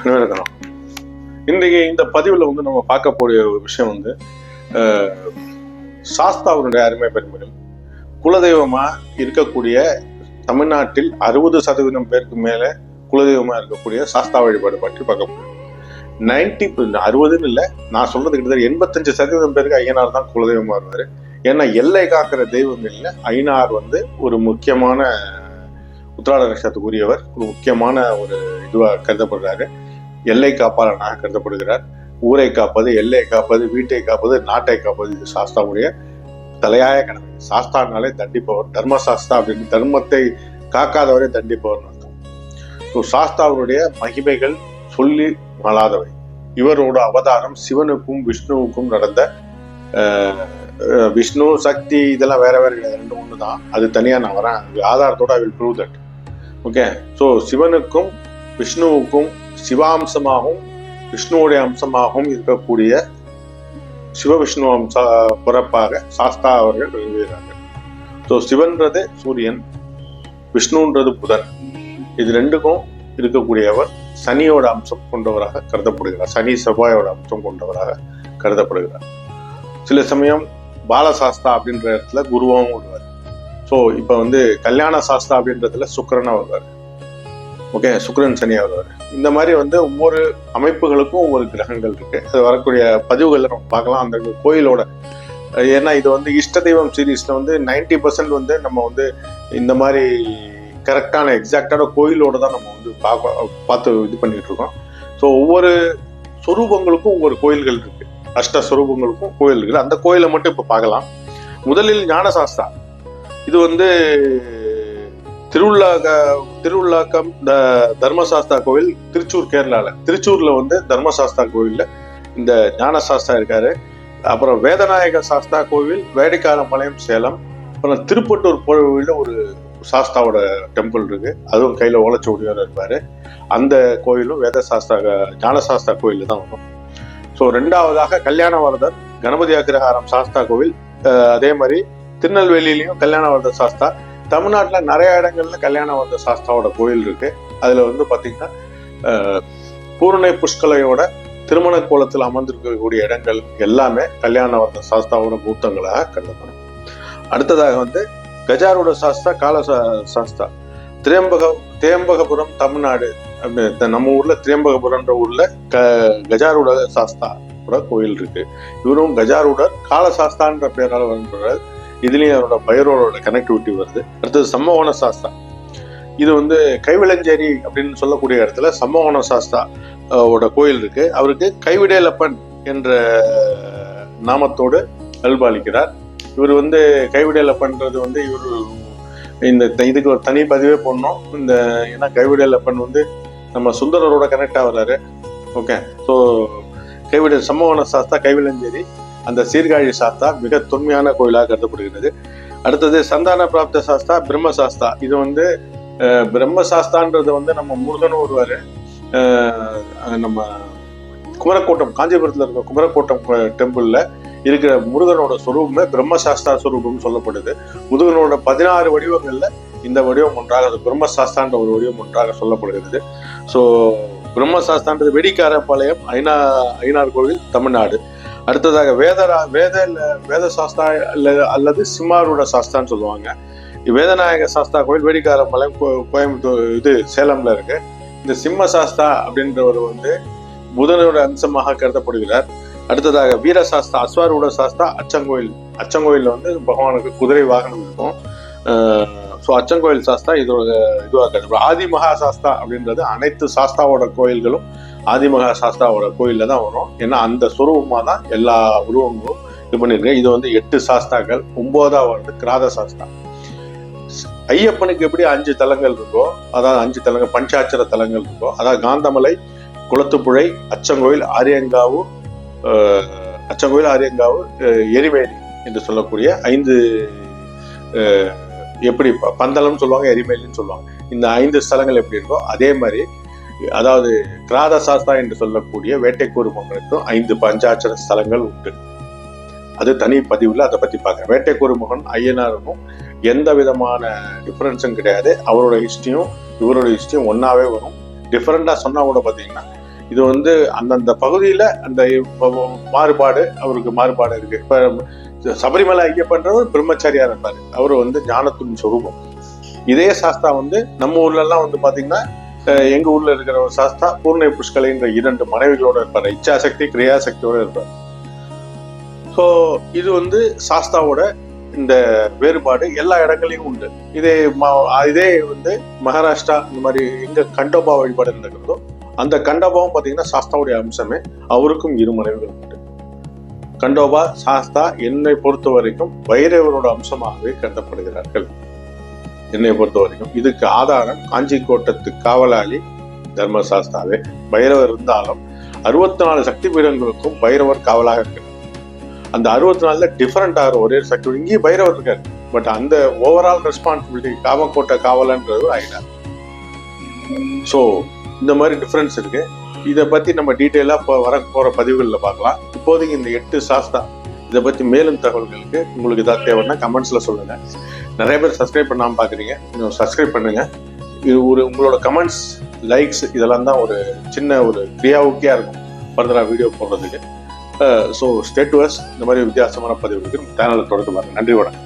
இருக்கணும். இன்றைக்கு இந்த பதிவில் வந்து நம்ம பார்க்கக்கூடிய ஒரு விஷயம் வந்து சாஸ்தாவுடைய அருமை பெருமைகள். குலதெய்வமா இருக்கக்கூடிய தமிழ்நாட்டில் 60% பேருக்கு மேல குலதெய்வமா இருக்கக்கூடிய சாஸ்தா வழிபாடு பற்றி பார்க்க போறோம். 60 இல்லை, நான் சொல்றது கிட்டத்தட்ட 85% பேருக்கு ஐயனார் தான் குலதெய்வமா வருவாரு. ஏன்னா எல்லை காக்கிற தெய்வம் இல்லை, ஐயனார் வந்து ஒரு முக்கியமான உத்திராட நட்சத்திரத்துக்குரியவர், ஒரு முக்கியமான ஒரு இதுவா கருதப்படுறாரு. எல்லை காப்பாளனாக கருதப்படுகிறார். ஊரை காப்பது, எல்லையை காப்பது, வீட்டை காப்பது, நாட்டை காப்பது, இது சாஸ்தாவுடைய தலையாய கடமை. சாஸ்தானாலே தண்டிப்பவர், தர்ம சாஸ்தா அப்படின்னு தர்மத்தை காக்காதவரை தண்டிப்பவர் அர்த்தம். ஸோ சாஸ்தாவுடைய மகிமைகள் சொல்லி மாளாதவை. இவரோட அவதாரம் சிவனுக்கும் விஷ்ணுவுக்கும் நடந்த விஷ்ணு சக்தி இதெல்லாம் வேற வேற கிடையாது, 2 ஒன்று தான். அது தனியாக நான் வரேன், ஆதாரத்தோட I will prove that. Okay, so சிவனுக்கும் விஷ்ணுவுக்கும் சிவாம்சமாகவும் விஷ்ணுவுடைய அம்சமாகவும் இருக்கக்கூடிய சிவவிஷ்ணு அம்ச பிறப்பாக சாஸ்தா அவர்கள் விரும்புகிறார்கள். ஸோ சிவன்றது சூரியன், விஷ்ணுன்றது புதன். இது 2க்கும் இருக்கக்கூடியவர் சனியோட அம்சம் கொண்டவராக கருதப்படுகிறார். சனி செவ்வாயோட அம்சம் கொண்டவராக கருதப்படுகிறார். சில சமயம் பாலசாஸ்தா அப்படின்ற இடத்துல குருவாகவும் வருவார். ஸோ இப்போ வந்து கல்யாண சாஸ்தா அப்படின்றதுல சுக்கிரனா வருவார். ஓகே, சுக்கிரன் சனியா வருவார். இந்த மாதிரி வந்து ஒவ்வொரு அமைப்புகளுக்கும் ஒவ்வொரு கிரகங்கள் இருக்கு. அது வரக்கூடிய பதிவுகள்ல நம்ம பார்க்கலாம் அந்த கோயிலோட. ஏன்னா இது வந்து இஷ்ட தெய்வம் சீரீஸ்ல வந்து 90% வந்து நம்ம வந்து இந்த மாதிரி கரெக்டான எக்ஸாக்டான கோயிலோட தான் நம்ம வந்து பார்த்து இது பண்ணிட்டு இருக்கோம். ஸோ ஒவ்வொரு சொரூபங்களுக்கும் ஒவ்வொரு கோயில்கள் இருக்கு, அஷ்ட சொரூபங்களுக்கும் கோயில் இருக்குது. அந்த கோயிலை மட்டும் இப்போ பார்க்கலாம். முதலில் ஞானசாஸ்தா. இது வந்து திருவுள்ளாக்கம் தர்மசாஸ்தா கோவில், திருச்சூர், கேரளால. திருச்சூர்ல வந்து தர்மசாஸ்தா கோவில்ல இந்த ஞானசாஸ்தா இருக்காரு. அப்புறம் வேதநாயக சாஸ்தா கோவில் வேடிக்காரம்பாளையம், சேலம். அப்புறம் திருப்பட்டூர் கோவில்ல ஒரு சாஸ்தாவோட டெம்பிள் இருக்கு, அதுவும் கையில ஓலைச்சுவடியோட இருப்பாரு. அந்த கோயிலும் ஞானசாஸ்தா கோயில்ல தான் வரும். ஸோ 2வதாக கல்யாணவரதர் கணபதி அக்ரஹாரம் சாஸ்தா கோவில். அதே மாதிரி திருநெல்வேலியிலையும் கல்யாணவரதர் சாஸ்தா. தமிழ்நாட்டில் நிறைய இடங்கள்ல கல்யாணவரதர் சாஸ்தாவோட கோயில் இருக்கு. அதுல வந்து பாத்தீங்கன்னா பூர்ணை புஷ்கலையோட திருமண கோலத்தில் அமர்ந்திருக்கக்கூடிய இடங்கள் எல்லாமே கல்யாணவரதர் சாஸ்தாவோட மூர்த்தங்களாக கருதப்படும். அடுத்ததாக வந்து கஜாரூட சாஸ்தா, கால சாஸ்தா. திரியம்பகபுரம் தமிழ்நாடு, நம்ம ஊர்ல திரியம்பகபுரம்ன்ற ஊர்ல கஜாரூட சாஸ்தாவோட கோயில் இருக்கு. இவரும் கஜாரூடர் காலசாஸ்தான்ற பேரால் வருகிறார். இதுலயும் அவரோட பைரவரோட கனெக்டிவிட்டி வருது. அடுத்தது சம்மோகன சாஸ்தா. இது வந்து கைவிளஞ்சேரி அப்படின்னு சொல்லக்கூடிய இடத்துல சம்மோகன சாஸ்தா ஓட கோயில் இருக்கு. அவருக்கு கைவிடேலப்பன் என்ற நாமத்தோடு அல்பாலிக்கிறார். இவர் வந்து கைவிடேலப்பன்றது வந்து இவர் இதுக்கு ஒரு தனி பதிவே போடணும். ஏன்னா கைவிடேலப்பன் வந்து நம்ம சுந்தரரோட கனெக்ட் ஆகிறாரு. ஓகே, ஸோ சம்மோகன சாஸ்தா கைவிளஞ்சேரி, அந்த சீர்காழி சாஸ்தா மிக தொன்மையான கோயிலாக கருதப்படுகிறது. அடுத்தது சந்தான பிராப்த சாஸ்தா, பிரம்மசாஸ்தா. இது வந்து பிரம்மசாஸ்தான்றது வந்து நம்ம முருகனும் வருவாரு. நம்ம குமரக்கோட்டம், காஞ்சிபுரத்துல இருக்க குமரக்கோட்டம் டெம்பிள்ல இருக்கிற முருகனோட சொரூபமே பிரம்மசாஸ்தா சொரூபம் சொல்லப்படுது. முருகனோட 16 வடிவங்கள்ல இந்த வடிவம் ஒன்றாக, பிரம்மசாஸ்தான்ற ஒரு வடிவம் ஒன்றாக சொல்லப்படுகிறது. ஸோ பிரம்மசாஸ்தான்றது வெடிக்காரப்பாளையம் ஐயனார் கோவில், தமிழ்நாடு. அடுத்ததாக வேத சாஸ்தா அல்லது சிம்மாரூட சாஸ்தான்னு சொல்லுவாங்க. வேதநாயக சாஸ்தா கோவில் வேடிக்காரம்பாளையம், கோயம்புத்தூர், சேலம்ல இருக்கு. இந்த சிம்ம சாஸ்தா அப்படின்றவர் வந்து புதனோட அம்சமாக கருதப்படுகிறார். அடுத்ததாக வீரசாஸ்தா, அஸ்வாரூட சாஸ்தா, அச்சங்கோயில்ல வந்து பகவானுக்கு குதிரை வாகனம் இருக்கும். ஸோ அச்சங்கோயில் சாஸ்தா இதுவாக கருதப்படும். ஆதிமகா சாஸ்தா அப்படின்றது அனைத்து சாஸ்தாவோட கோயில்களும் ஆதிமகா சாஸ்தாவோட கோயில்ல தான் வரும். ஏன்னா அந்த சுரூபமா தான் எல்லா உருவங்களும் இது பண்ணிருக்கேன். இது வந்து 8 சாஸ்தாக்கள். 9வது கிராத சாஸ்தா. ஐயப்பனுக்கு எப்படி 5 தலங்கள் இருக்கோ, அதாவது 5 தலங்கள் பஞ்சாட்சர தலங்கள் இருக்கோ, அதாவது காந்தமலை, குளத்துப்புழை, அச்சங்கோயில், ஆரியங்காவு, எரிமேலி என்று சொல்லக்கூடிய 5, எப்படி பந்தளம் சொல்லுவாங்க, எரிமேலின்னு சொல்லுவாங்க. இந்த 5 ஸ்தலங்கள் எப்படி இருக்கோ அதே மாதிரி, அதாவது கிராத சாஸ்தா என்று சொல்லக்கூடிய வேட்டைக்கூறு மகனுக்கும் 5 பஞ்சாட்சர ஸ்தலங்கள் உண்டு. அது தனி பதிவுல அதை பத்தி பார்க்க. வேட்டைக்கூறு மகன் ஐயனாருக்கும் எந்த விதமான டிஃபரன்ஸும் கிடையாது. அவரோட ஹிஸ்டரியும் இவரோட ஹிஸ்டரியும் ஒன்னாவே வரும். டிஃபரெண்டா சொன்னா கூட பாத்தீங்கன்னா இது வந்து அந்தந்த பகுதியில அந்த மாறுபாடு அவருக்கு மாறுபாடு இருக்கு. இப்ப சபரிமலை ஐயப்பன்றவர் பிரம்மச்சாரியா இருப்பாரு, அவரு வந்து ஞானத்தின் சொரூபம். இதே சாஸ்தா வந்து நம்ம ஊர்ல எல்லாம் வந்து பாத்தீங்கன்னா, எங்க ஊர்ல இருக்கிற ஒரு சாஸ்தா பூர்ணை புஷ்கலைன்ற 2 மனைவிகளோட இருப்பாரு, இச்சாசக்தி கிரியாசக்தியோட இருப்பாரு. ஸோ இது வந்து சாஸ்தாவோட இந்த வேறுபாடு எல்லா இடங்களையும் உண்டு. இதே வந்து மகாராஷ்டிரா இந்த மாதிரி எங்க கண்டோபா வழிபாடு நடக்கிறதோ அந்த கண்டோபாவும் பாத்தீங்கன்னா சாஸ்தாவுடைய அம்சமே. அவருக்கும் 2 மனைவிகள் உண்டு. கண்டோபா சாஸ்தா என்னை பொறுத்த வரைக்கும் பைரவரோட அம்சமாகவே கருதப்படுகிறார்கள். என்னை பொறுத்த வரைக்கும் இதுக்கு ஆதாரம் காஞ்சி கோட்டத்து காவலாளி தர்மசாஸ்தாவே. பைரவர் இருந்தாலும் 64 சக்தி பீடங்களுக்கும் பைரவர் காவலாக இருக்கிறார். அந்த 64ல டிஃபரெண்ட் ஆகிற ஒரே சக்தி இங்கேயும் பைரவர் இருக்காரு, பட் அந்த ஓவரால் ரெஸ்பான்சிபிலிட்டி காமக்கோட்டை காவலன்றது ஆயிடார். ஸோ இந்த மாதிரி டிஃபரன்ஸ் இருக்கு. இதை பத்தி நம்ம டீட்டெயிலா வர போற பதிவுகளில் பார்க்கலாம். இப்போதைக்கு இந்த 8 சாஸ்தா இதை பத்தி மேலும் தகவல்களுக்கு உங்களுக்கு ஏதாவது தேவைன்னா கமெண்ட்ஸ்ல சொல்லுங்க. நிறைய பேர் சப்ஸ்கிரைப் பண்ணாம பாக்குறீங்க, இன்னும் சப்ஸ்கிரைப் பண்ணுங்க. இது உங்களோட கமெண்ட்ஸ், லைக்ஸ் இதெல்லாம் தான் ஒரு சின்ன ஒரு கிரியாவுக்கியா இருக்கும் ஃபர்தரா வீடியோ போடுறதுக்கு. So stay to us. இந்த மாதிரி வித்தியாசமான பதிவுகளுக்கு சேனலை தொடர்ந்து பாருங்க. நன்றி, வணக்கம்.